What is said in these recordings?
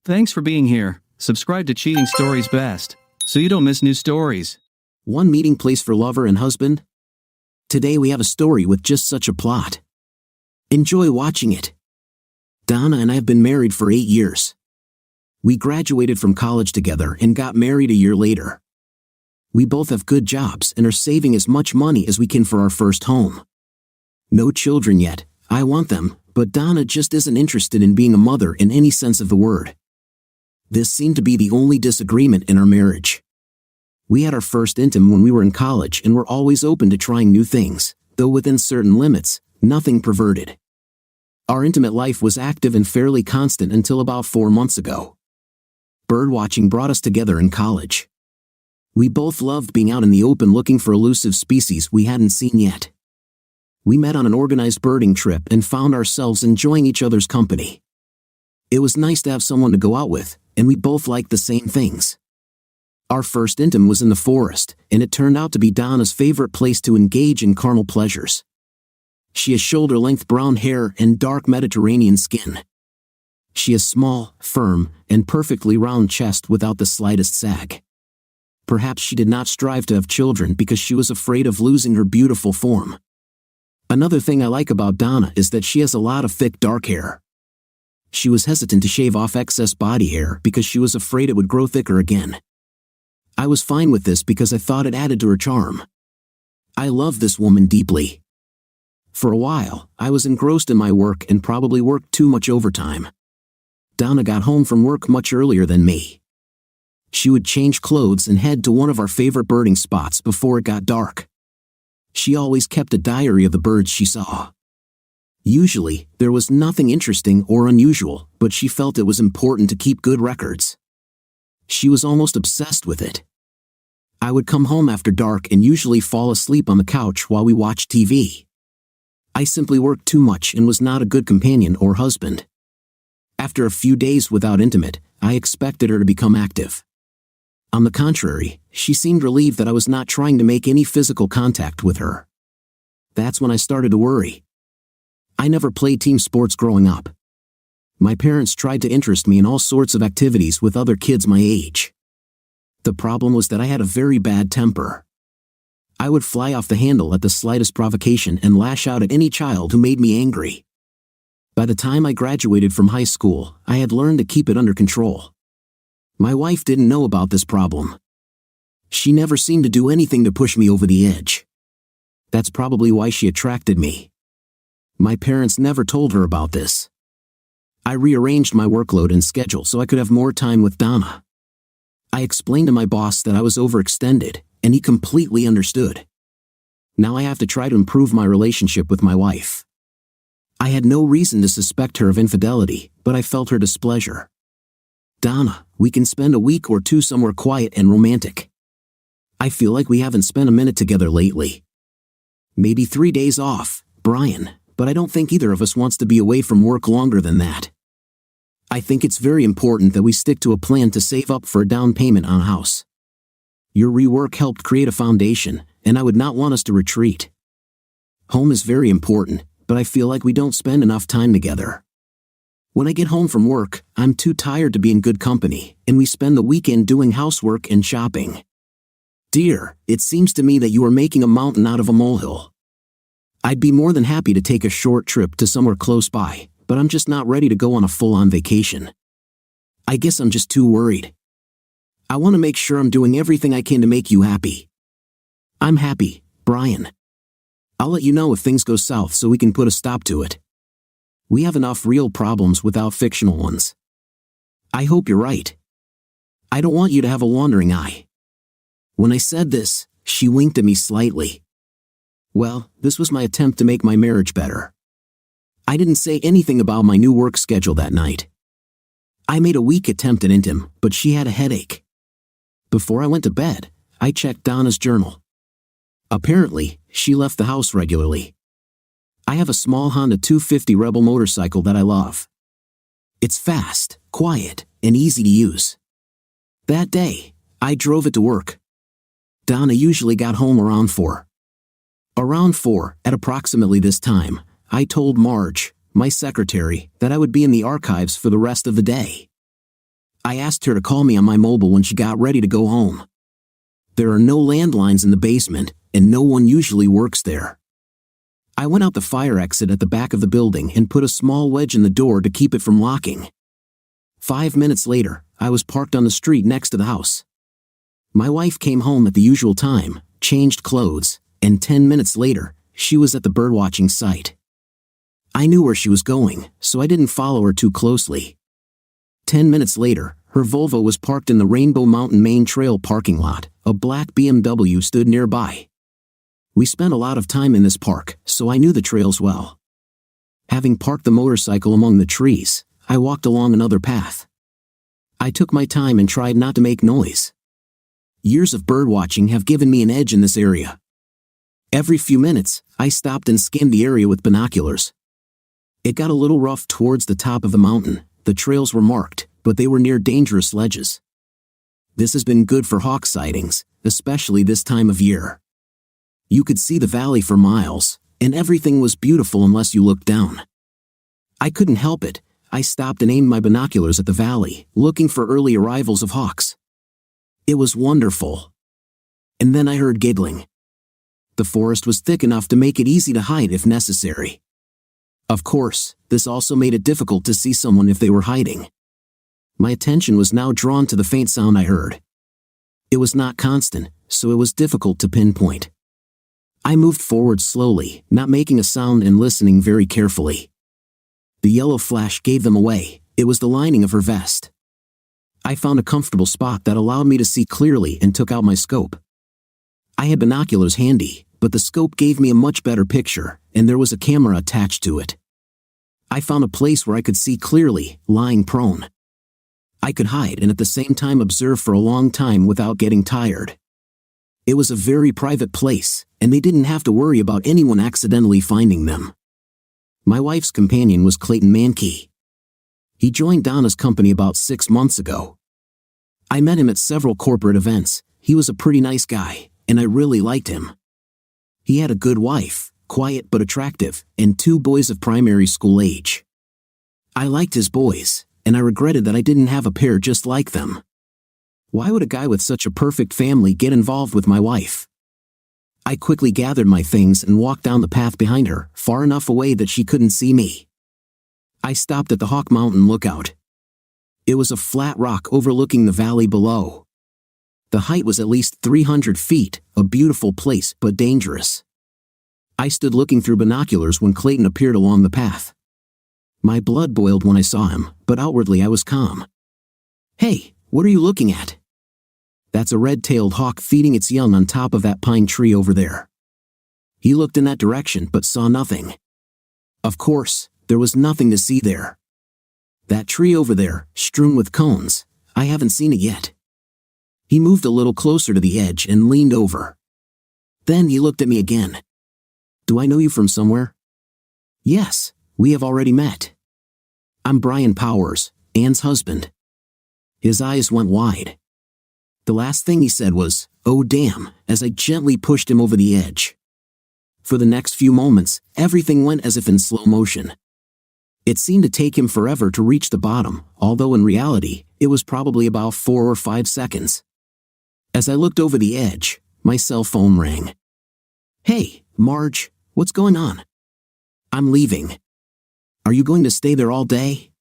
Thanks for being here. Subscribe to Cheating Stories Best, so you don't miss new stories. One meeting place for lover and husband? Today we have a story with just such a plot. Enjoy watching it. Donna and I have been married for 8 years. We graduated from college together and got married a year later. We both have good jobs and are saving as much money as we can for our first home. No children yet. I want them, but Donna just isn't interested in being a mother in any sense of the word. This seemed to be the only disagreement in our marriage. We had our first intim when we were in college and were always open to trying new things, though within certain limits, nothing perverted. Our intimate life was active and fairly constant until about 4 months ago. Birdwatching brought us together in college. We both loved being out in the open looking for elusive species we hadn't seen yet. We met on an organized birding trip and found ourselves enjoying each other's company. It was nice to have someone to go out with, and we both liked the same things. Our first intim was in the forest, and it turned out to be Donna's favorite place to engage in carnal pleasures. She has shoulder-length brown hair and dark Mediterranean skin. She has small, firm, and perfectly round chest without the slightest sag. Perhaps she did not strive to have children because she was afraid of losing her beautiful form. Another thing I like about Donna is that she has a lot of thick dark hair. She was hesitant to shave off excess body hair because she was afraid it would grow thicker again. I was fine with this because I thought it added to her charm. I love this woman deeply. For a while, I was engrossed in my work and probably worked too much overtime. Donna got home from work much earlier than me. She would change clothes and head to one of our favorite birding spots before it got dark. She always kept a diary of the birds she saw. Usually, there was nothing interesting or unusual, but she felt it was important to keep good records. She was almost obsessed with it. I would come home after dark and usually fall asleep on the couch while we watched TV. I simply worked too much and was not a good companion or husband. After a few days without intimate, I expected her to become active. On the contrary, she seemed relieved that I was not trying to make any physical contact with her. That's when I started to worry. I never played team sports growing up. My parents tried to interest me in all sorts of activities with other kids my age. The problem was that I had a very bad temper. I would fly off the handle at the slightest provocation and lash out at any child who made me angry. By the time I graduated from high school, I had learned to keep it under control. My wife didn't know about this problem. She never seemed to do anything to push me over the edge. That's probably why she attracted me. My parents never told her about this. I rearranged my workload and schedule so I could have more time with Donna. I explained to my boss that I was overextended, and he completely understood. Now I have to try to improve my relationship with my wife. I had no reason to suspect her of infidelity, but I felt her displeasure. Donna, we can spend a week or two somewhere quiet and romantic. I feel like we haven't spent a minute together lately. Maybe 3 days off, Brian, but I don't think either of us wants to be away from work longer than that. I think it's very important that we stick to a plan to save up for a down payment on a house. Your rework helped create a foundation, and I would not want us to retreat. Home is very important, but I feel like we don't spend enough time together. When I get home from work, I'm too tired to be in good company, and we spend the weekend doing housework and shopping. Dear, it seems to me that you are making a mountain out of a molehill. I'd be more than happy to take a short trip to somewhere close by, but I'm just not ready to go on a full-on vacation. I guess I'm just too worried. I want to make sure I'm doing everything I can to make you happy. I'm happy, Brian. I'll let you know if things go south so we can put a stop to it. We have enough real problems without fictional ones. I hope you're right. I don't want you to have a wandering eye. When I said this, she winked at me slightly. Well, this was my attempt to make my marriage better. I didn't say anything about my new work schedule that night. I made a weak attempt at intim, but she had a headache. Before I went to bed, I checked Donna's journal. Apparently, she left the house regularly. I have a small Honda 250 Rebel motorcycle that I love. It's fast, quiet, and easy to use. That day, I drove it to work. Donna usually got home around 4. Around 4, at approximately this time, I told Marge, my secretary, that I would be in the archives for the rest of the day. I asked her to call me on my mobile when she got ready to go home. There are no landlines in the basement, and no one usually works there. I went out the fire exit at the back of the building and put a small wedge in the door to keep it from locking. 5 minutes later, I was parked on the street next to the house. My wife came home at the usual time, changed clothes, and 10 minutes later, she was at the birdwatching site. I knew where she was going, so I didn't follow her too closely. 10 minutes later, her Volvo was parked in the Rainbow Mountain Main Trail parking lot. A black BMW stood nearby. We spent a lot of time in this park, so I knew the trails well. Having parked the motorcycle among the trees, I walked along another path. I took my time and tried not to make noise. Years of birdwatching have given me an edge in this area. Every few minutes, I stopped and scanned the area with binoculars. It got a little rough towards the top of the mountain. The trails were marked, but they were near dangerous ledges. This has been good for hawk sightings, especially this time of year. You could see the valley for miles, and everything was beautiful unless you looked down. I couldn't help it. I stopped and aimed my binoculars at the valley, looking for early arrivals of hawks. It was wonderful. And then I heard giggling. The forest was thick enough to make it easy to hide if necessary. Of course, this also made it difficult to see someone if they were hiding. My attention was now drawn to the faint sound I heard. It was not constant, so it was difficult to pinpoint. I moved forward slowly, not making a sound and listening very carefully. The yellow flash gave them away. It was the lining of her vest. I found a comfortable spot that allowed me to see clearly and took out my scope. I had binoculars handy, but the scope gave me a much better picture, and there was a camera attached to it. I found a place where I could see clearly, lying prone. I could hide and at the same time observe for a long time without getting tired. It was a very private place, and they didn't have to worry about anyone accidentally finding them. My wife's companion was Clayton Mankey. He joined Donna's company about 6 months ago. I met him at several corporate events. He was a pretty nice guy, and I really liked him. He had a good wife, quiet but attractive, and 2 boys of primary school age. I liked his boys, and I regretted that I didn't have a pair just like them. Why would a guy with such a perfect family get involved with my wife? I quickly gathered my things and walked down the path behind her, far enough away that she couldn't see me. I stopped at the Hawk Mountain lookout. It was a flat rock overlooking the valley below. The height was at least 300 feet, a beautiful place but dangerous. I stood looking through binoculars when Clayton appeared along the path. My blood boiled when I saw him, but outwardly I was calm. "Hey, what are you looking at?" "That's a red-tailed hawk feeding its young on top of that pine tree over there." He looked in that direction but saw nothing. Of course, there was nothing to see there. "That tree over there, strewn with cones, I haven't seen it yet." He moved a little closer to the edge and leaned over. Then he looked at me again. "Do I know you from somewhere?" "Yes, we have already met. I'm Brian Powers, Anne's husband." His eyes went wide. The last thing he said was, "Oh damn," as I gently pushed him over the edge. For the next few moments, everything went as if in slow motion. It seemed to take him forever to reach the bottom, although in reality, it was probably about 4 or 5 seconds. As I looked over the edge, my cell phone rang. "Hey, Marge, what's going on?" "I'm leaving." "Are you going to stay there all day?"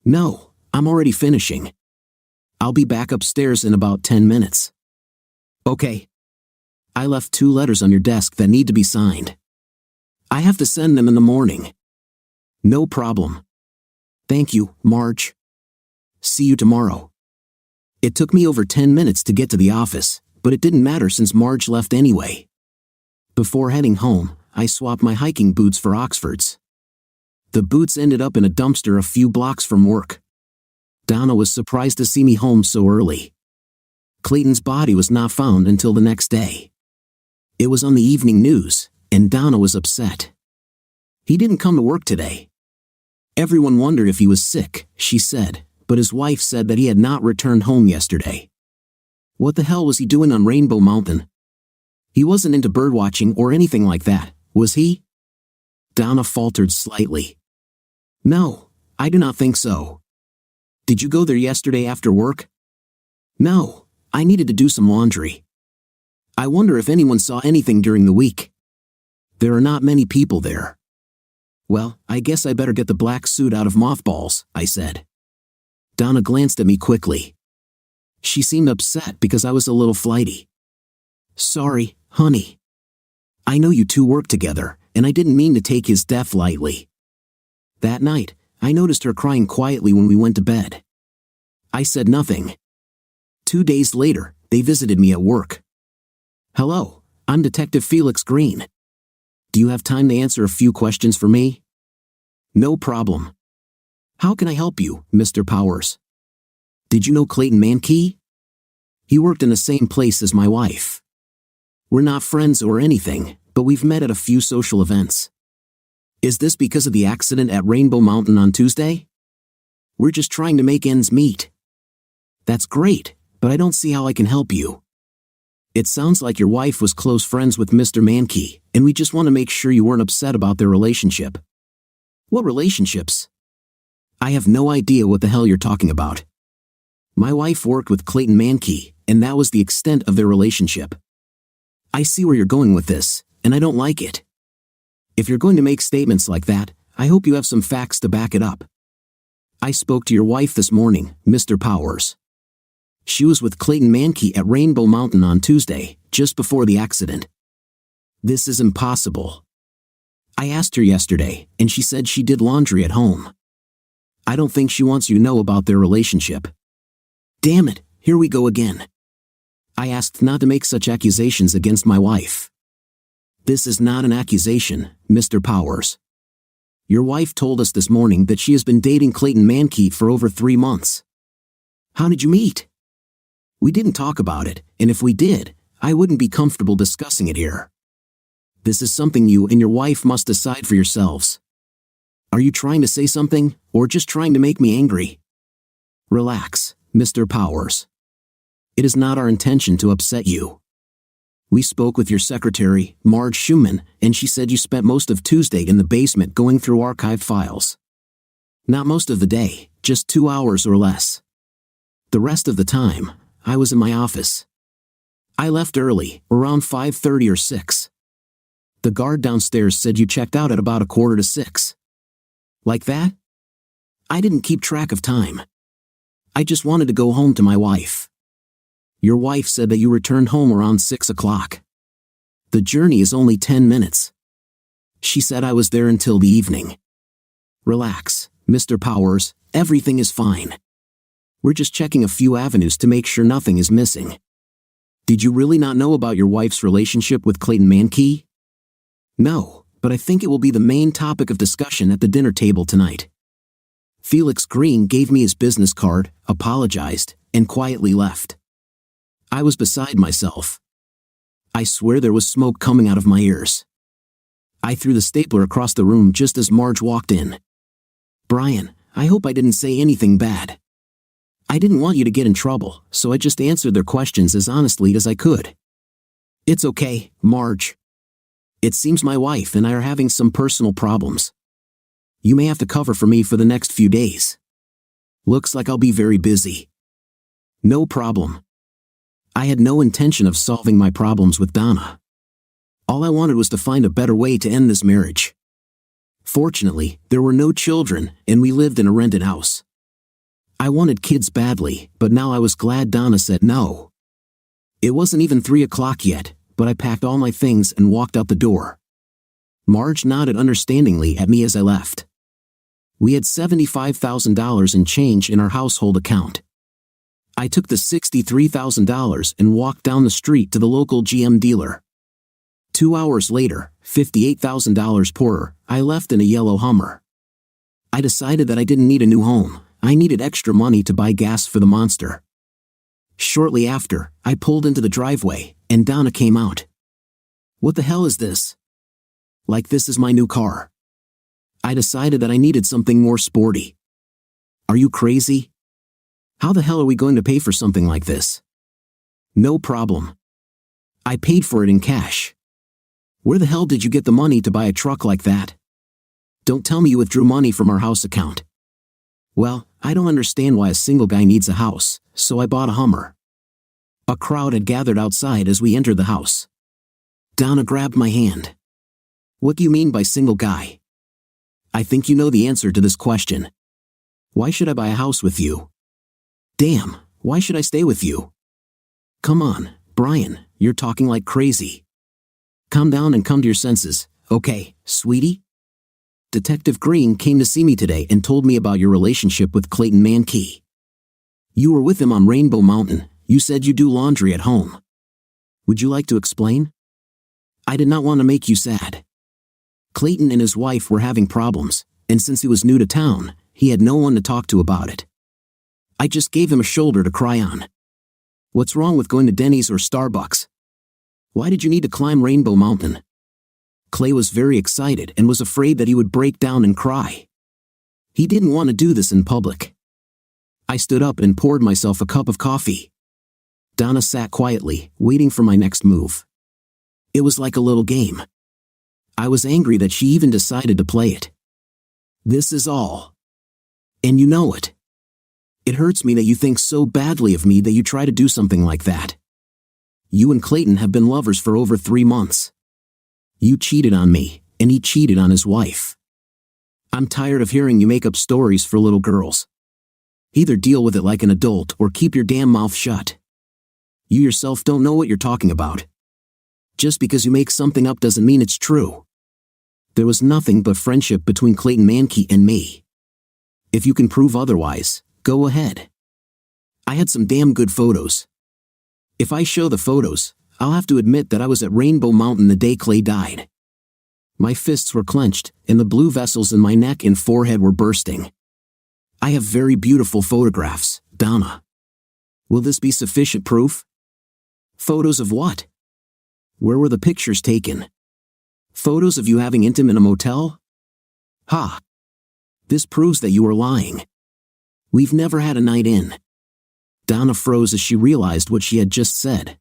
"No, I'm already finishing. I'll be back upstairs in about 10 minutes. "Okay." "I left 2 letters on your desk that need to be signed. I have to send them in the morning." "No problem." "Thank you, Marge. See you tomorrow." It took me over 10 minutes to get to the office, but it didn't matter since Marge left anyway. Before heading home, I swapped my hiking boots for Oxfords. The boots ended up in a dumpster a few blocks from work. Donna was surprised to see me home so early. Clayton's body was not found until the next day. It was on the evening news, and Donna was upset. "He didn't come to work today. Everyone wondered if he was sick," she said, but his wife said that he had not returned home yesterday. What the hell was he doing on Rainbow Mountain? He wasn't into birdwatching or anything like that, was he? Donna faltered slightly. "No, I do not think so. Did you go there yesterday after work? No, I needed to do some laundry. I wonder if anyone saw anything during the week. There are not many people there. Well, I guess I better get the black suit out of mothballs, I said. Donna glanced at me quickly. She seemed upset because I was a little flighty. Sorry, honey. I know you two work together, and I didn't mean to take his death lightly. That night, I noticed her crying quietly when we went to bed. I said nothing. 2 days later, they visited me at work. Hello, I'm Detective Felix Green. Do you have time to answer a few questions for me? No problem. How can I help you, Mr. Powers? Did you know Clayton Mankey? He worked in the same place as my wife. We're not friends or anything, but we've met at a few social events. Is this because of the accident at Rainbow Mountain on Tuesday? We're just trying to make ends meet. That's great, but I don't see how I can help you. It sounds like your wife was close friends with Mr. Mankey, and we just want to make sure you weren't upset about their relationship. What relationships? I have no idea what the hell you're talking about. My wife worked with Clayton Mankey, and that was the extent of their relationship. I see where you're going with this, and I don't like it. If you're going to make statements like that, I hope you have some facts to back it up. I spoke to your wife this morning, Mr. Powers. She was with Clayton Mankey at Rainbow Mountain on Tuesday, just before the accident. This is impossible. I asked her yesterday, and she said she did laundry at home. I don't think she wants you to know about their relationship. Damn it, here we go again. I asked not to make such accusations against my wife. This is not an accusation, Mr. Powers. Your wife told us this morning that she has been dating Clayton Mankey for over 3 months. How did you meet? We didn't talk about it, and if we did, I wouldn't be comfortable discussing it here. This is something you and your wife must decide for yourselves. Are you trying to say something, or just trying to make me angry? Relax, Mr. Powers. It is not our intention to upset you. We spoke with your secretary, Marge Schumann, and she said you spent most of Tuesday in the basement going through archived files. Not most of the day, just 2 hours or less. The rest of the time, I was in my office. I left early, around 5:30 or 6. The guard downstairs said you checked out at about 5:45. Like that? I didn't keep track of time. I just wanted to go home to my wife. Your wife said that you returned home around 6 o'clock. The journey is only 10 minutes. She said I was there until the evening. Relax, Mr. Powers, everything is fine. We're just checking a few avenues to make sure nothing is missing. Did you really not know about your wife's relationship with Clayton Mankey? No, but I think it will be the main topic of discussion at the dinner table tonight. Felix Green gave me his business card, apologized, and quietly left. I was beside myself. I swear there was smoke coming out of my ears. I threw the stapler across the room just as Marge walked in. Brian, I hope I didn't say anything bad. I didn't want you to get in trouble, so I just answered their questions as honestly as I could. It's okay, Marge. It seems my wife and I are having some personal problems. You may have to cover for me for the next few days. Looks like I'll be very busy. No problem. I had no intention of solving my problems with Donna. All I wanted was to find a better way to end this marriage. Fortunately, there were no children, and we lived in a rented house. I wanted kids badly, but now I was glad Donna said no. It wasn't even 3 o'clock yet, but I packed all my things and walked out the door. Marge nodded understandingly at me as I left. We had $75,000 in change in our household account. I took the $63,000 and walked down the street to the local GM dealer. 2 hours later, $58,000 poorer, I left in a yellow Hummer. I decided that I didn't need a new home. I needed extra money to buy gas for the monster. Shortly after, I pulled into the driveway, and Donna came out. What the hell is this? Like this is my new car. I decided that I needed something more sporty. Are you crazy? How the hell are we going to pay for something like this? No problem. I paid for it in cash. Where the hell did you get the money to buy a truck like that? Don't tell me you withdrew money from our house account. Well, I don't understand why a single guy needs a house, so I bought a Hummer. A crowd had gathered outside as we entered the house. Donna grabbed my hand. What do you mean by single guy? I think you know the answer to this question. Why should I buy a house with you? Damn, why should I stay with you? Come on, Brian, you're talking like crazy. Calm down and come to your senses, okay, sweetie? Detective Green came to see me today and told me about your relationship with Clayton Mankey. You were with him on Rainbow Mountain. You said you do laundry at home. Would you like to explain? I did not want to make you sad. Clayton and his wife were having problems, and since he was new to town, he had no one to talk to about it. I just gave him a shoulder to cry on. What's wrong with going to Denny's or Starbucks? Why did you need to climb Rainbow Mountain? Clay was very excited and was afraid that he would break down and cry. He didn't want to do this in public. I stood up and poured myself a cup of coffee. Donna sat quietly, waiting for my next move. It was like a little game. I was angry that she even decided to play it. This is all. And you know it. It hurts me that you think so badly of me that you try to do something like that. You and Clayton have been lovers for over 3 months. You cheated on me, and he cheated on his wife. I'm tired of hearing you make up stories for little girls. Either deal with it like an adult or keep your damn mouth shut. You yourself don't know what you're talking about. Just because you make something up doesn't mean it's true. There was nothing but friendship between Clayton Mankey and me. If you can prove otherwise, go ahead. I had some damn good photos. If I show the photos, I'll have to admit that I was at Rainbow Mountain the day Clay died. My fists were clenched, and the blue vessels in my neck and forehead were bursting. I have very beautiful photographs, Donna. Will this be sufficient proof? Photos of what? Where were the pictures taken? Photos of you having intimate in a motel? Ha! This proves that you are lying. We've never had a night in. Donna froze as she realized what she had just said.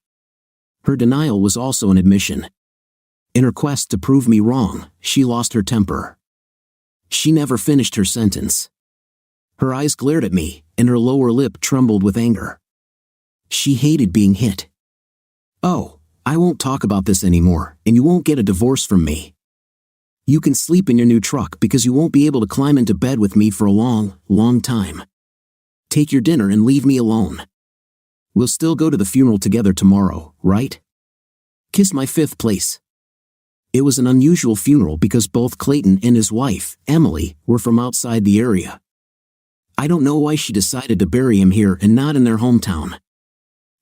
Her denial was also an admission. In her quest to prove me wrong, she lost her temper. She never finished her sentence. Her eyes glared at me, and her lower lip trembled with anger. She hated being hit. Oh, I won't talk about this anymore, and you won't get a divorce from me. You can sleep in your new truck because you won't be able to climb into bed with me for a long, long time. Take your dinner and leave me alone. We'll still go to the funeral together tomorrow, right? Kiss my 5th place. It was an unusual funeral because both Clayton and his wife, Emily, were from outside the area. I don't know why she decided to bury him here and not in their hometown.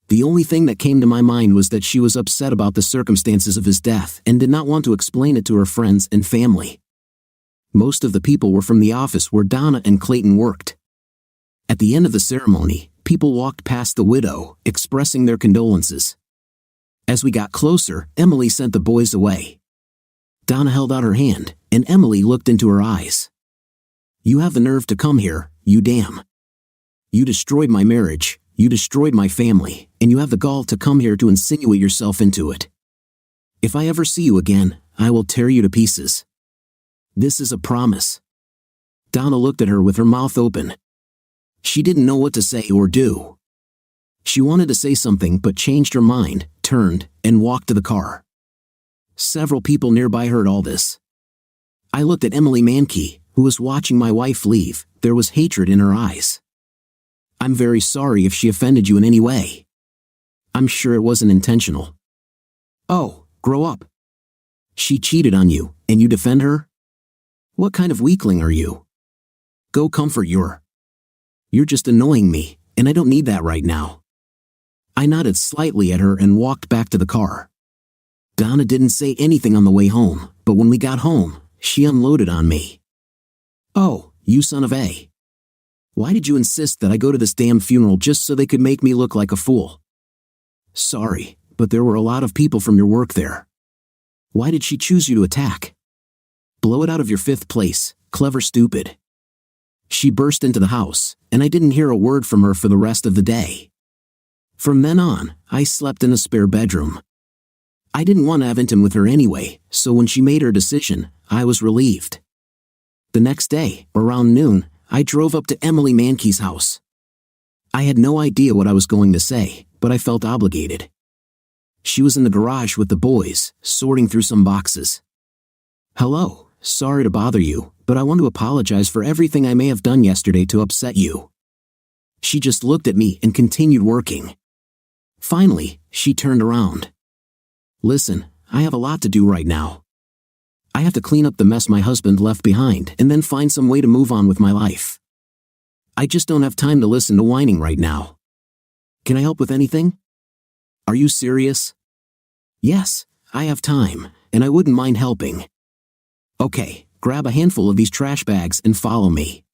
The only thing that came to my mind was that she was upset about the circumstances of his death and did not want to explain it to her friends and family. Most of the people were from the office where Donna and Clayton worked. At the end of the ceremony, people walked past the widow, expressing their condolences. As we got closer, Emily sent the boys away. Donna held out her hand, and Emily looked into her eyes. You have the nerve to come here, you damn. You destroyed my marriage, you destroyed my family, and you have the gall to come here to insinuate yourself into it. If I ever see you again, I will tear you to pieces. This is a promise. Donna looked at her with her mouth open. She didn't know what to say or do. She wanted to say something but changed her mind, turned, and walked to the car. Several people nearby heard all this. I looked at Emily Mankey, who was watching my wife leave. There was hatred in her eyes. I'm very sorry if she offended you in any way. I'm sure it wasn't intentional. Oh, grow up. She cheated on you, and you defend her? What kind of weakling are you? Go comfort your. You're just annoying me, and I don't need that right now. I nodded slightly at her and walked back to the car. Donna didn't say anything on the way home, but when we got home, she unloaded on me. Oh, you son of a. Why did you insist that I go to this damn funeral just so they could make me look like a fool? Sorry, but there were a lot of people from your work there. Why did she choose you to attack? Blow it out of your 5th place, clever stupid. She burst into the house, and I didn't hear a word from her for the rest of the day. From then on, I slept in a spare bedroom. I didn't want to have intimate with her anyway, so when she made her decision, I was relieved. The next day, around noon, I drove up to Emily Mankey's house. I had no idea what I was going to say, but I felt obligated. She was in the garage with the boys, sorting through some boxes. "Hello, sorry to bother you, but I want to apologize for everything I may have done yesterday to upset you." She just looked at me and continued working. Finally, she turned around. "Listen, I have a lot to do right now. I have to clean up the mess my husband left behind and then find some way to move on with my life. I just don't have time to listen to whining right now. Can I help with anything?" "Are you serious?" "Yes, I have time, and I wouldn't mind helping." "Okay, grab a handful of these trash bags and follow me."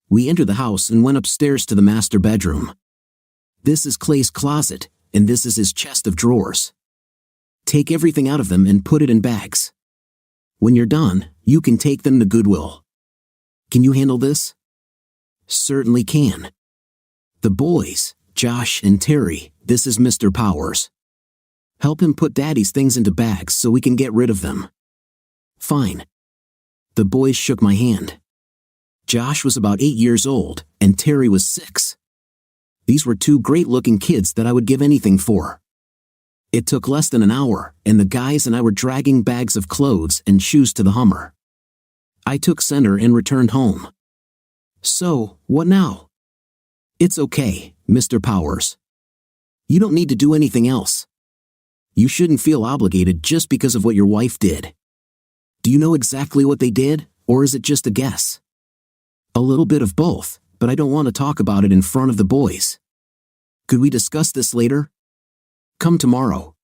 We entered the house and went upstairs to the master bedroom. This is Clay's closet, and this is his chest of drawers. Take everything out of them and put it in bags. When you're done, you can take them to Goodwill. Can you handle this?" "Certainly can." "The boys, Josh and Terry, this is Mr. Powers. Help him put Daddy's things into bags so we can get rid of them." "Fine." The boys shook my hand. Josh was about 8 years old, and Terry was 6. These were 2 great-looking kids that I would give anything for. It took less than an hour, and the guys and I were dragging bags of clothes and shoes to the Hummer. I took center and returned home. "So, what now?" "It's okay, Mr. Powers. You don't need to do anything else. You shouldn't feel obligated just because of what your wife did. Do you know exactly what they did, or is it just a guess?" "A little bit of both, but I don't want to talk about it in front of the boys. Could we discuss this later?" "Come tomorrow.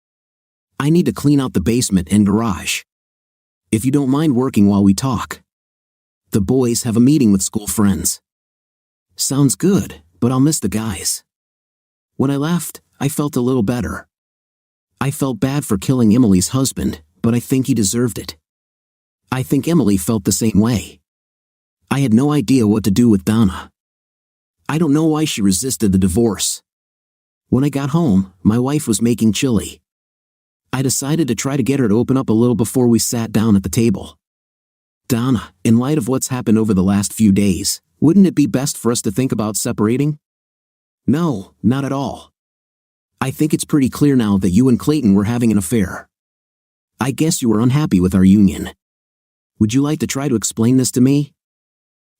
I need to clean out the basement and garage. If you don't mind working while we talk. The boys have a meeting with school friends." "Sounds good, but I'll miss the guys." When I left, I felt a little better. I felt bad for killing Emily's husband, but I think he deserved it. I think Emily felt the same way. I had no idea what to do with Donna. I don't know why she resisted the divorce. When I got home, my wife was making chili. I decided to try to get her to open up a little before we sat down at the table. "Donna, in light of what's happened over the last few days, wouldn't it be best for us to think about separating?" "No, not at all. I think it's pretty clear now that you and Clayton were having an affair. I guess you were unhappy with our union. Would you like to try to explain this to me?"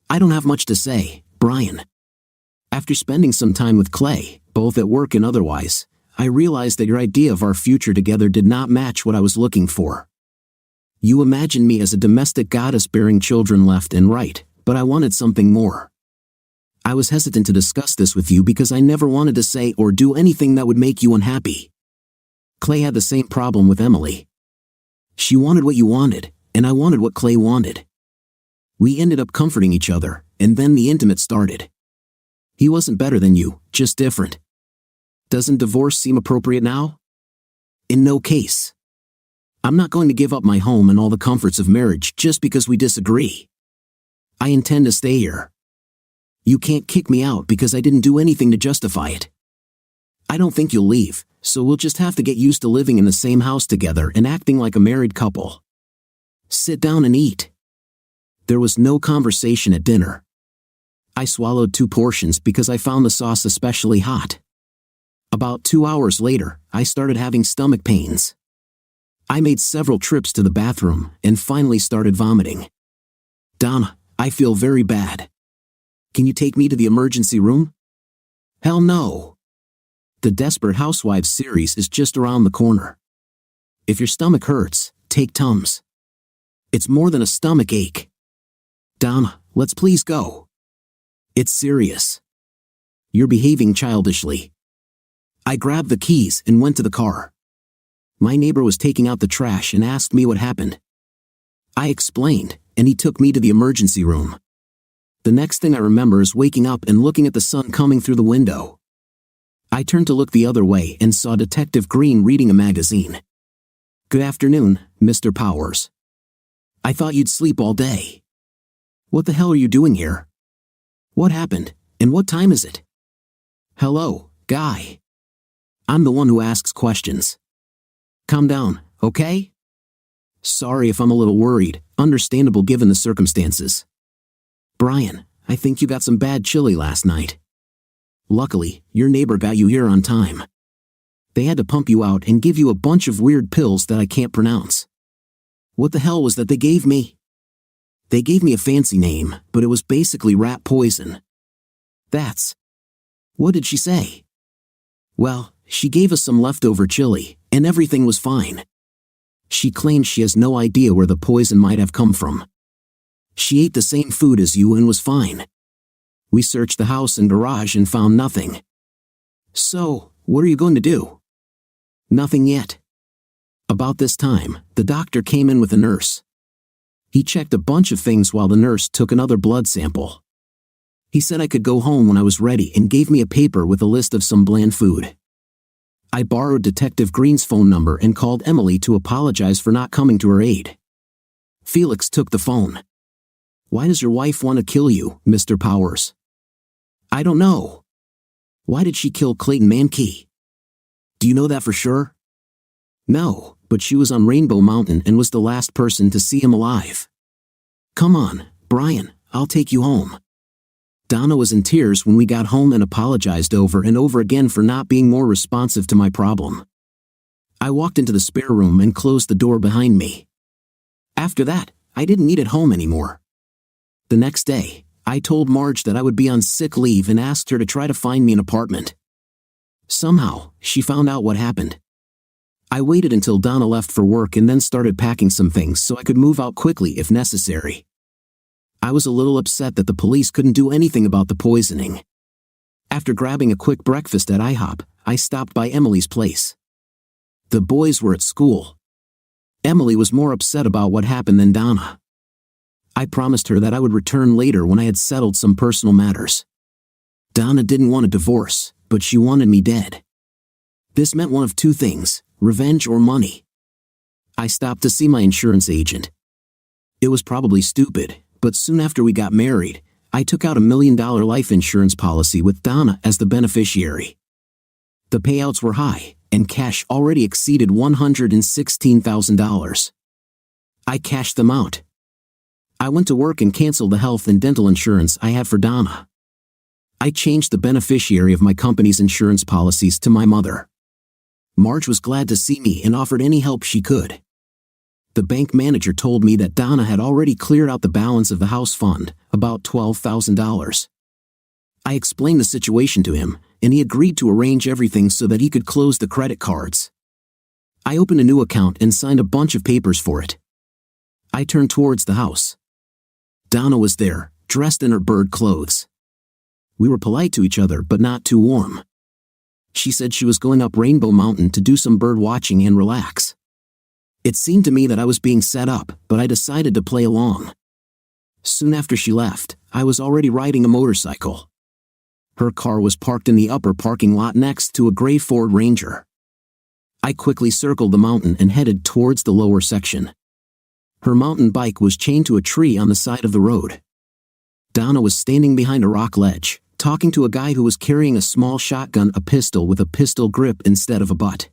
"I don't have much to say, Brian. After spending some time with Clay, both at work and otherwise, I realized that your idea of our future together did not match what I was looking for. You imagined me as a domestic goddess bearing children left and right, but I wanted something more. I was hesitant to discuss this with you because I never wanted to say or do anything that would make you unhappy. Clay had the same problem with Emily. She wanted what you wanted, and I wanted what Clay wanted. We ended up comforting each other, and then the intimate started. He wasn't better than you, just different. Doesn't divorce seem appropriate now?" "In no case. I'm not going to give up my home and all the comforts of marriage just because we disagree. I intend to stay here. You can't kick me out because I didn't do anything to justify it. I don't think you'll leave, so we'll just have to get used to living in the same house together and acting like a married couple. Sit down and eat." There was no conversation at dinner. I swallowed 2 portions because I found the sauce especially hot. About 2 hours later, I started having stomach pains. I made several trips to the bathroom and finally started vomiting. "Donna, I feel very bad. Can you take me to the emergency room?" "Hell no. The Desperate Housewives series is just around the corner. If your stomach hurts, take Tums. It's more than a stomach ache. Donna, let's please go. It's serious. You're behaving childishly." I grabbed the keys and went to the car. My neighbor was taking out the trash and asked me what happened. I explained, and he took me to the emergency room. The next thing I remember is waking up and looking at the sun coming through the window. I turned to look the other way and saw Detective Green reading a magazine. "Good afternoon, Mr. Powers. I thought you'd sleep all day. What the hell are you doing here? What happened, and what time is it?" "Hello, guy. I'm the one who asks questions. Calm down, okay? Sorry if I'm a little worried, understandable given the circumstances. Brian, I think you got some bad chili last night. Luckily, your neighbor got you here on time. They had to pump you out and give you a bunch of weird pills that I can't pronounce. What the hell was that they gave me? They gave me a fancy name, but it was basically rat poison. That's... What did she say? Well, she gave us some leftover chili, and everything was fine. She claims she has no idea where the poison might have come from. She ate the same food as you and was fine. We searched the house and garage and found nothing. So, what are you going to do? Nothing yet. About this time, the doctor came in with a nurse. He checked a bunch of things while the nurse took another blood sample. He said I could go home when I was ready and gave me a paper with a list of some bland food. I borrowed Detective Green's phone number and called Emily to apologize for not coming to her aid. Felix took the phone. Why does your wife want to kill you, Mr. Powers? I don't know. Why did she kill Clayton Mankey? Do you know that for sure? No, but she was on Rainbow Mountain and was the last person to see him alive. Come on, Brian, I'll take you home. Donna was in tears when we got home and apologized over and over again for not being more responsive to my problem. I walked into the spare room and closed the door behind me. After that, I didn't eat at home anymore. The next day, I told Marge that I would be on sick leave and asked her to try to find me an apartment. Somehow, she found out what happened. I waited until Donna left for work and then started packing some things so I could move out quickly if necessary. I was a little upset that the police couldn't do anything about the poisoning. After grabbing a quick breakfast at IHOP, I stopped by Emily's place. The boys were at school. Emily was more upset about what happened than Donna. I promised her that I would return later when I had settled some personal matters. Donna didn't want a divorce, but she wanted me dead. This meant one of two things, revenge or money. I stopped to see my insurance agent. It was probably stupid, but soon after we got married, I took out $1 million life insurance policy with Donna as the beneficiary. The payouts were high, and cash already exceeded $116,000. I cashed them out. I went to work and canceled the health and dental insurance I had for Donna. I changed the beneficiary of my company's insurance policies to my mother. Marge was glad to see me and offered any help she could. The bank manager told me that Donna had already cleared out the balance of the house fund, about $12,000. I explained the situation to him, and he agreed to arrange everything so that he could close the credit cards. I opened a new account and signed a bunch of papers for it. I turned towards the house. Donna was there, dressed in her bird clothes. We were polite to each other but not too warm. She said she was going up Rainbow Mountain to do some bird watching and relax. It seemed to me that I was being set up, but I decided to play along. Soon after she left, I was already riding a motorcycle. Her car was parked in the upper parking lot next to a gray Ford Ranger. I quickly circled the mountain and headed towards the lower section. Her mountain bike was chained to a tree on the side of the road. Donna was standing behind a rock ledge, talking to a guy who was carrying a small shotgun, a pistol with a pistol grip instead of a butt.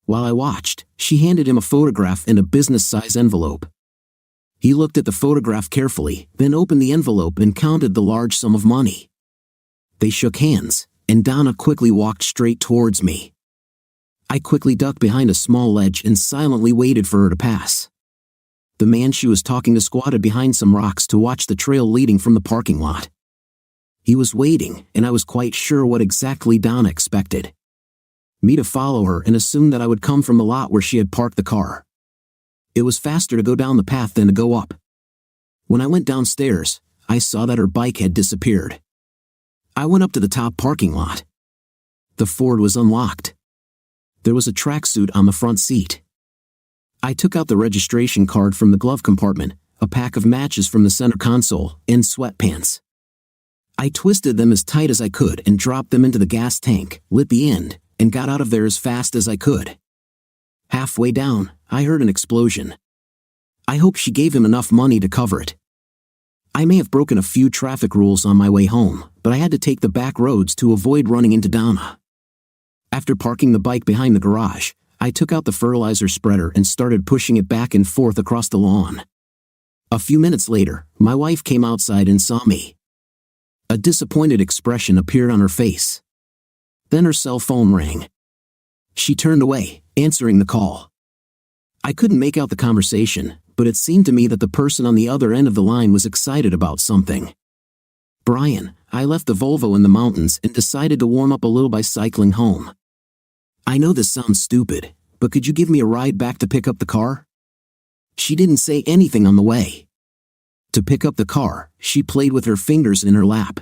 While I watched, she handed him a photograph and a business-size envelope. He looked at the photograph carefully, then opened the envelope and counted the large sum of money. They shook hands, and Donna quickly walked straight towards me. I quickly ducked behind a small ledge and silently waited for her to pass. The man she was talking to squatted behind some rocks to watch the trail leading from the parking lot. He was waiting, and I was quite sure what exactly Donna expected. Me to follow her and assume that I would come from the lot where she had parked the car. It was faster to go down the path than to go up. When I went downstairs, I saw that her bike had disappeared. I went up to the top parking lot. The Ford was unlocked. There was a tracksuit on the front seat. I took out the registration card from the glove compartment, a pack of matches from the center console, and sweatpants. I twisted them as tight as I could and dropped them into the gas tank, lit the end, and got out of there as fast as I could. Halfway down, I heard an explosion. I hope she gave him enough money to cover it. I may have broken a few traffic rules on my way home, but I had to take the back roads to avoid running into Donna. After parking the bike behind the garage, I took out the fertilizer spreader and started pushing it back and forth across the lawn. A few minutes later, my wife came outside and saw me. A disappointed expression appeared on her face. Then her cell phone rang. She turned away, answering the call. I couldn't make out the conversation, but it seemed to me that the person on the other end of the line was excited about something. "Brian, I left the Volvo in the mountains and decided to warm up a little by cycling home. I know this sounds stupid, but could you give me a ride back to pick up the car?" She didn't say anything on the way. To pick up the car, she played with her fingers in her lap.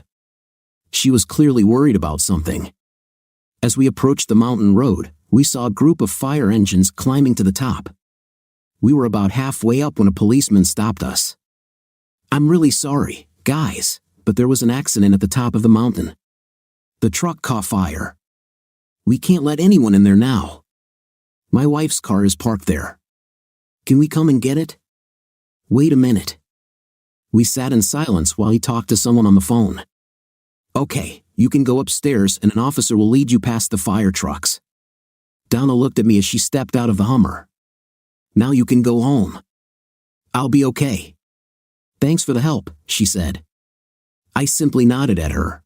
She was clearly worried about something. As we approached the mountain road, we saw a group of fire engines climbing to the top. We were about halfway up when a policeman stopped us. "I'm really sorry, guys, but there was an accident at the top of the mountain. The truck caught fire. We can't let anyone in there now. My wife's car is parked there. Can we come and get it?" "Wait a minute." We sat in silence while he talked to someone on the phone. "Okay, you can go upstairs and an officer will lead you past the fire trucks." Donna looked at me as she stepped out of the Hummer. "Now you can go home." "I'll be okay." "Thanks for the help," she said. I simply nodded at her.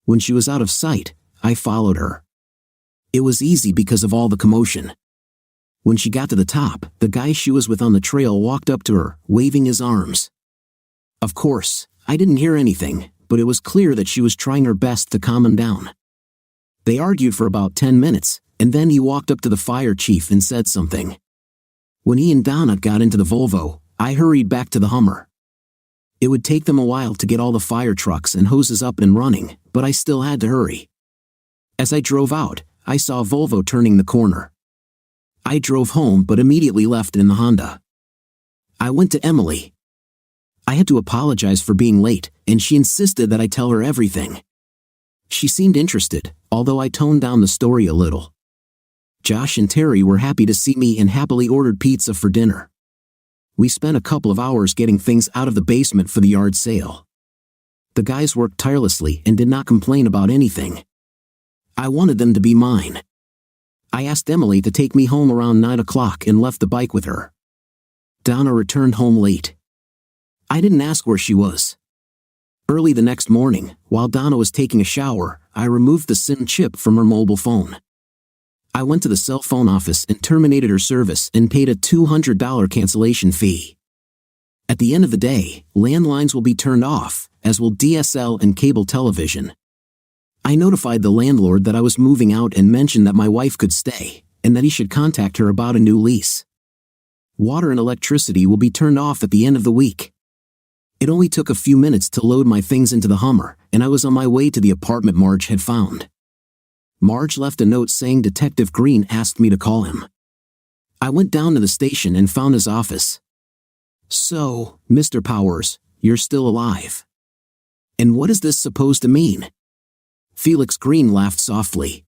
When she was out of sight, I followed her. It was easy because of all the commotion. When she got to the top, the guy she was with on the trail walked up to her, waving his arms. Of course, I didn't hear anything, but it was clear that she was trying her best to calm him down. They argued for about 10 minutes, and then he walked up to the fire chief and said something. When he and Donna got into the Volvo, I hurried back to the Hummer. It would take them a while to get all the fire trucks and hoses up and running, but I still had to hurry. As I drove out, I saw Volvo turning the corner. I drove home but immediately left in the Honda. I went to Emily. I had to apologize for being late, and she insisted that I tell her everything. She seemed interested, although I toned down the story a little. Josh and Terry were happy to see me and happily ordered pizza for dinner. We spent a couple of hours getting things out of the basement for the yard sale. The guys worked tirelessly and did not complain about anything. I wanted them to be mine. I asked Emily to take me home around 9 o'clock and left the bike with her. Donna returned home late. I didn't ask where she was. Early the next morning, while Donna was taking a shower, I removed the SIM chip from her mobile phone. I went to the cell phone office and terminated her service and paid a $200 cancellation fee. At the end of the day, landlines will be turned off, as will DSL and cable television. I notified the landlord that I was moving out and mentioned that my wife could stay, and that he should contact her about a new lease. Water and electricity will be turned off at the end of the week. It only took a few minutes to load my things into the Hummer, and I was on my way to the apartment Marge had found. Marge left a note saying Detective Green asked me to call him. I went down to the station and found his office. "So, Mr. Powers, you're still alive. And what is this supposed to mean?" Felix Green laughed softly.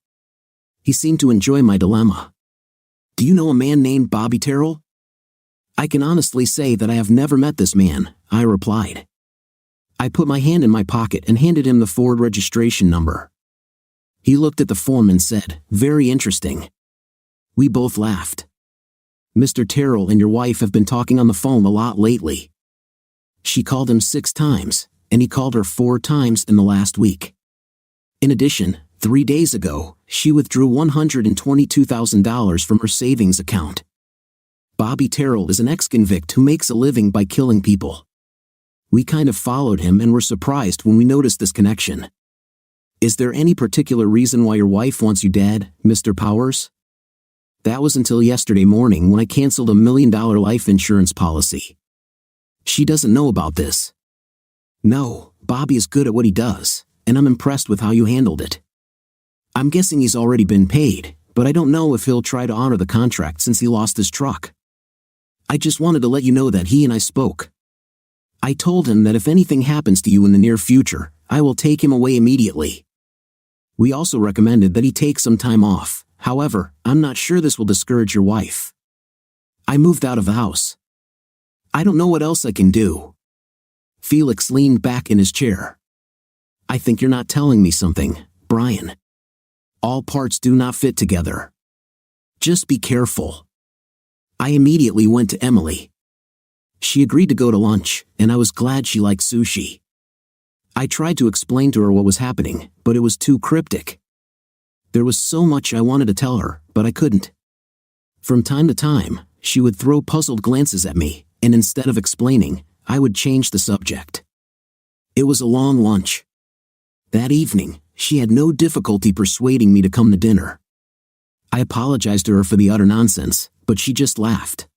He seemed to enjoy my dilemma. "Do you know a man named Bobby Terrell?" "I can honestly say that I have never met this man," I replied. I put my hand in my pocket and handed him the Ford registration number. He looked at the form and said, "Very interesting." We both laughed. "Mr. Terrell and your wife have been talking on the phone a lot lately. She called him 6 times, and he called her 4 times in the last week. In addition, 3 days ago, she withdrew $122,000 from her savings account. Bobby Terrell is an ex-convict who makes a living by killing people. We kind of followed him and were surprised when we noticed this connection. Is there any particular reason why your wife wants you dead, Mr. Powers?" "That was until yesterday morning when I canceled a $1 million life insurance policy. She doesn't know about this." "No, Bobby is good at what he does, and I'm impressed with how you handled it. I'm guessing he's already been paid, but I don't know if he'll try to honor the contract since he lost his truck. I just wanted to let you know that he and I spoke. I told him that if anything happens to you in the near future, I will take him away immediately. We also recommended that he take some time off. However, I'm not sure this will discourage your wife. I moved out of the house. I don't know what else I can do." Felix leaned back in his chair. "I think you're not telling me something, Brian. All parts do not fit together. Just be careful." I immediately went to Emily. She agreed to go to lunch, and I was glad she liked sushi. I tried to explain to her what was happening, but it was too cryptic. There was so much I wanted to tell her, but I couldn't. From time to time, she would throw puzzled glances at me, and instead of explaining, I would change the subject. It was a long lunch. That evening, she had no difficulty persuading me to come to dinner. I apologized to her for the utter nonsense, but she just laughed.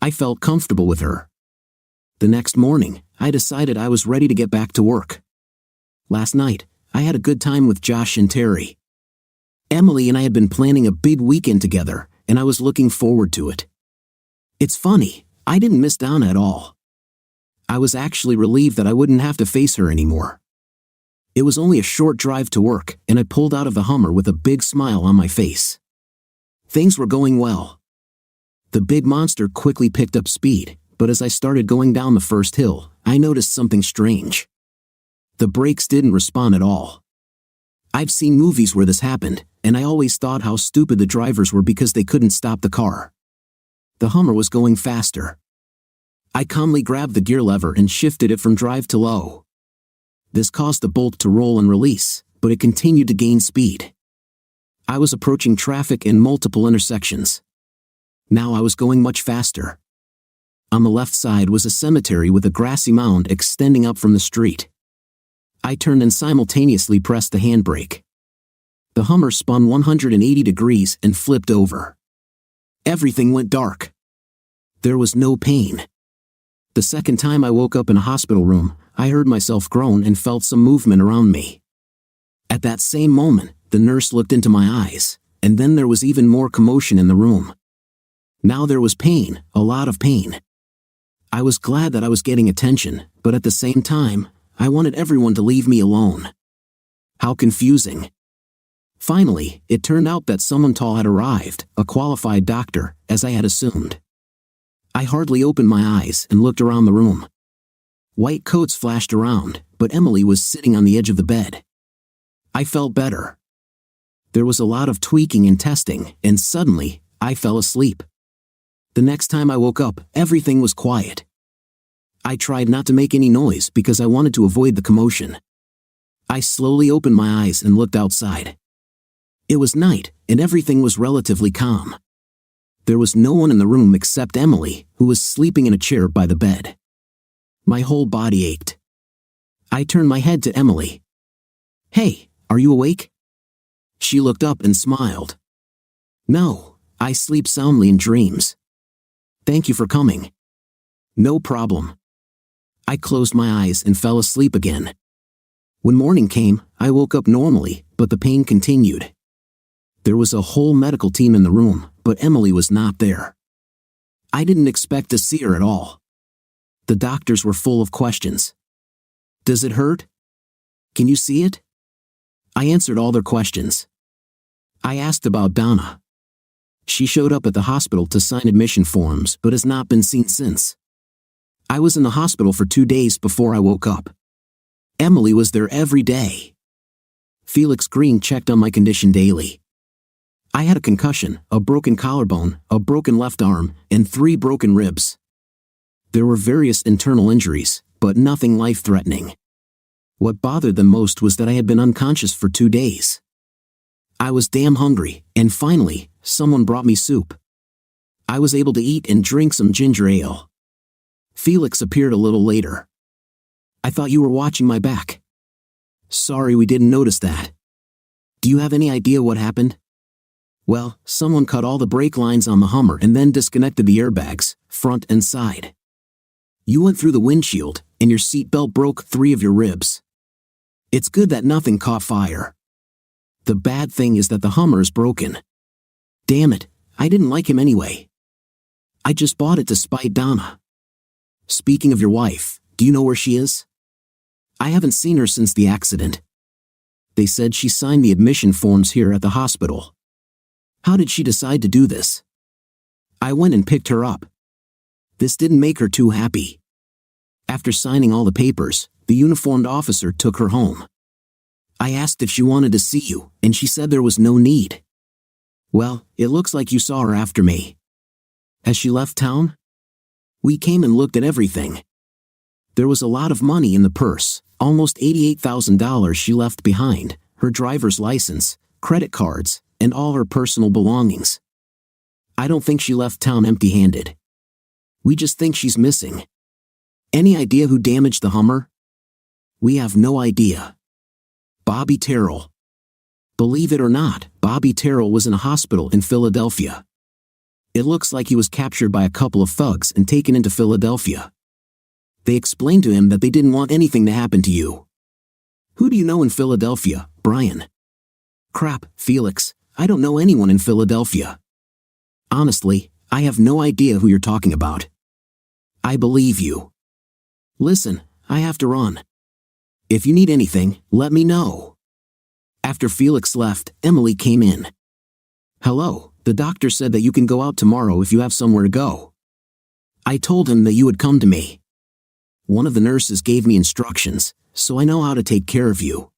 I felt comfortable with her. The next morning, I decided I was ready to get back to work. Last night, I had a good time with Josh and Terry. Emily and I had been planning a big weekend together, and I was looking forward to it. It's funny, I didn't miss Donna at all. I was actually relieved that I wouldn't have to face her anymore. It was only a short drive to work, and I pulled out of the Hummer with a big smile on my face. Things were going well. The big monster quickly picked up speed, but as I started going down the first hill, I noticed something strange. The brakes didn't respond at all. I've seen movies where this happened, and I always thought how stupid the drivers were because they couldn't stop the car. The Hummer was going faster. I calmly grabbed the gear lever and shifted it from drive to low. This caused the bolt to roll and release, but it continued to gain speed. I was approaching traffic in multiple intersections. Now I was going much faster. On the left side was a cemetery with a grassy mound extending up from the street. I turned and simultaneously pressed the handbrake. The Hummer spun 180 degrees and flipped over. Everything went dark. There was no pain. The second time I woke up in a hospital room, I heard myself groan and felt some movement around me. At that same moment, the nurse looked into my eyes, and then there was even more commotion in the room. Now there was pain, a lot of pain. I was glad that I was getting attention, but at the same time, I wanted everyone to leave me alone. How confusing. Finally, it turned out that someone tall had arrived, a qualified doctor, as I had assumed. I hardly opened my eyes and looked around the room. White coats flashed around, but Emily was sitting on the edge of the bed. I felt better. There was a lot of tweaking and testing, and suddenly, I fell asleep. The next time I woke up, everything was quiet. I tried not to make any noise because I wanted to avoid the commotion. I slowly opened my eyes and looked outside. It was night, and everything was relatively calm. There was no one in the room except Emily, who was sleeping in a chair by the bed. My whole body ached. I turned my head to Emily. "Hey, are you awake?" She looked up and smiled. "No, I sleep soundly in dreams." "Thank you for coming." "No problem." I closed my eyes and fell asleep again. When morning came, I woke up normally, but the pain continued. There was a whole medical team in the room, but Emily was not there. I didn't expect to see her at all. The doctors were full of questions. "Does it hurt? Can you see it?" I answered all their questions. I asked about Donna. She showed up at the hospital to sign admission forms but has not been seen since. I was in the hospital for 2 days before I woke up. Emily was there every day. Felix Green checked on my condition daily. I had a concussion, a broken collarbone, a broken left arm, and 3 broken ribs. There were various internal injuries, but nothing life-threatening. What bothered them most was that I had been unconscious for 2 days. I was damn hungry, and finally, someone brought me soup. I was able to eat and drink some ginger ale. Felix appeared a little later. "I thought you were watching my back." "Sorry, we didn't notice that." "Do you have any idea what happened?" "Well, someone cut all the brake lines on the Hummer and then disconnected the airbags, front and side. You went through the windshield, and your seatbelt broke 3 of your ribs. It's good that nothing caught fire. The bad thing is that the Hummer is broken. Damn it, I didn't like him anyway. I just bought it to spite Donna. Speaking of your wife, do you know where she is?" "I haven't seen her since the accident. They said she signed the admission forms here at the hospital." "How did she decide to do this?" "I went and picked her up." This didn't make her too happy. After signing all the papers, the uniformed officer took her home. I asked if she wanted to see you, and she said there was no need. "Well, it looks like you saw her after me." "Has she left town?" "We came and looked at everything. There was a lot of money in the purse, Almost $88,000 she left behind, her driver's license, credit cards, and all her personal belongings. I don't think she left town empty-handed. We just think she's missing. Any idea who damaged the Hummer? We have no idea. Bobby Terrell. Believe it or not, Bobby Terrell was in a hospital in Philadelphia. It looks like he was captured by a couple of thugs and taken into Philadelphia. They explained to him that they didn't want anything to happen to you. Who do you know in Philadelphia, Brian? Crap, Felix, I don't know anyone in Philadelphia. Honestly, I have no idea who you're talking about. I believe you. Listen, I have to run. If you need anything, let me know. After Felix left, Emily came in. Hello, the doctor said that you can go out tomorrow if you have somewhere to go. I told him that you would come to me. One of the nurses gave me instructions, so I know how to take care of you.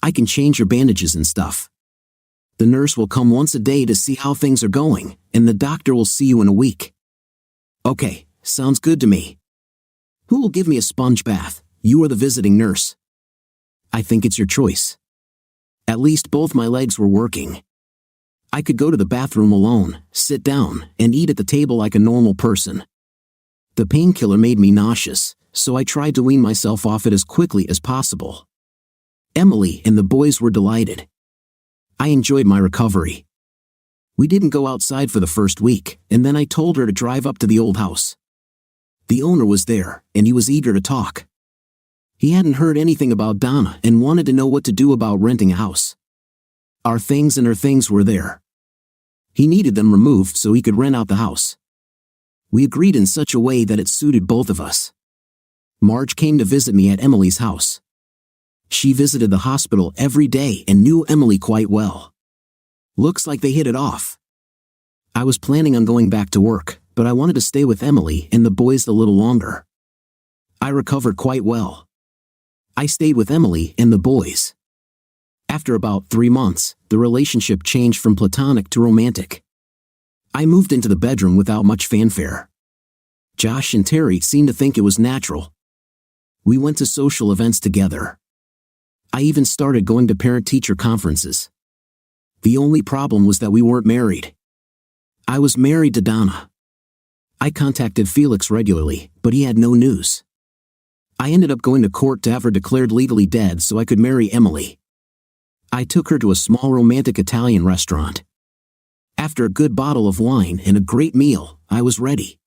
I can change your bandages and stuff. The nurse will come once a day to see how things are going, and the doctor will see you in a week. Okay, sounds good to me. Who will give me a sponge bath, you or the visiting nurse? I think it's your choice. At least both my legs were working. I could go to the bathroom alone, sit down, and eat at the table like a normal person. The painkiller made me nauseous, so I tried to wean myself off it as quickly as possible. Emily and the boys were delighted. I enjoyed my recovery. We didn't go outside for the first week, and then I told her to drive up to the old house. The owner was there, and he was eager to talk. He hadn't heard anything about Donna and wanted to know what to do about renting a house. Our things and her things were there. He needed them removed so he could rent out the house. We agreed in such a way that it suited both of us. Marge came to visit me at Emily's house. She visited the hospital every day and knew Emily quite well. Looks like they hit it off. I was planning on going back to work, but I wanted to stay with Emily and the boys a little longer. I recovered quite well. I stayed with Emily and the boys. After about 3 months, the relationship changed from platonic to romantic. I moved into the bedroom without much fanfare. Josh and Terry seemed to think it was natural. We went to social events together. I even started going to parent-teacher conferences. The only problem was that we weren't married. I was married to Donna. I contacted Felix regularly, but he had no news. I ended up going to court to have her declared legally dead so I could marry Emily. I took her to a small romantic Italian restaurant. After a good bottle of wine and a great meal, I was ready.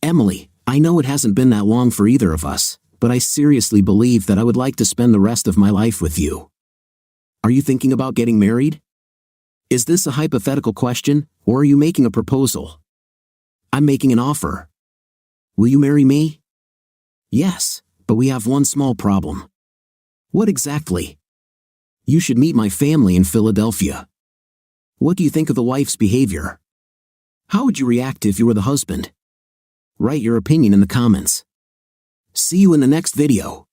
Emily, I know it hasn't been that long for either of us, but I seriously believe that I would like to spend the rest of my life with you. Are you thinking about getting married? Is this a hypothetical question, or are you making a proposal? I'm making an offer. Will you marry me? Yes, but we have one small problem. What exactly? You should meet my family in Philadelphia. What do you think of the wife's behavior? How would you react if you were the husband? Write your opinion in the comments. See you in the next video.